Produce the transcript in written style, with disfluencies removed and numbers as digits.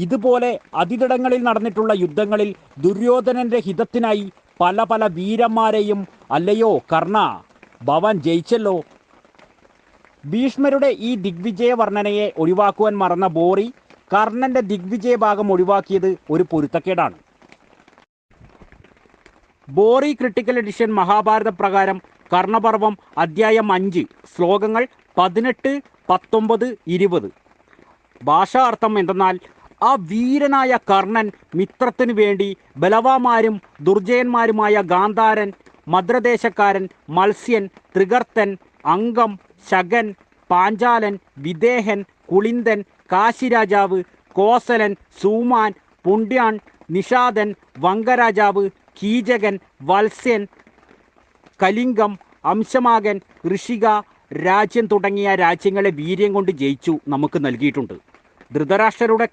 ഇതുപോലെ അതിനിടങ്ങളിൽ നടന്നിട്ടുള്ള യുദ്ധങ്ങളിൽ ദുര്യോധനന്റെ ഹിതത്തിനായി പല പല വീരന്മാരെയും അല്ലയോ കർണ ഭവൻ ജയിച്ചല്ലോ. ഭീഷ്മരുടെ ഈ ദിഗ്വിജയ വർണ്ണനയെ ഒഴിവാക്കുവാൻ മറന്ന ബോറി കർണന്റെ ദിഗ്വിജയ ഭാഗം ഒഴിവാക്കിയത് ഒരു പൊരുത്തക്കേടാണ്. ബോറി ക്രിട്ടിക്കൽ എഡിഷൻ മഹാഭാരത പ്രകാരം കർണപർവം അധ്യായം 5 ശ്ലോകങ്ങൾ 18, 19, 20. ഭാഷാ അർത്ഥം എന്തെന്നാൽ ആ വീരനായ കർണൻ മിത്രത്തിനു വേണ്ടി ബലവാന്മാരും ദുർജയന്മാരുമായ ഗാന്ധാരൻ, മദ്രദേശക്കാരൻ, മത്സ്യൻ, ത്രികർത്തൻ, അംഗം, ശകൻ, പാഞ്ചാലൻ, വിദേഹൻ, കുളിന്ദൻ, കാശിരാജാവ്, കോസലൻ, സൂമാൻ, പുണ്ട്യാൻ, നിഷാദൻ, വങ്കരാജാവ്, കീചകൻ, വത്സ്യൻ, കലിംഗം, അംശമാകൻ, ഋഷിക രാജ്യം തുടങ്ങിയ രാജ്യങ്ങളെ വീര്യം കൊണ്ട് ജയിച്ചു നമുക്ക് നൽകിയിട്ടുണ്ട്. ധൃതരാഷ്ട്രരുടെ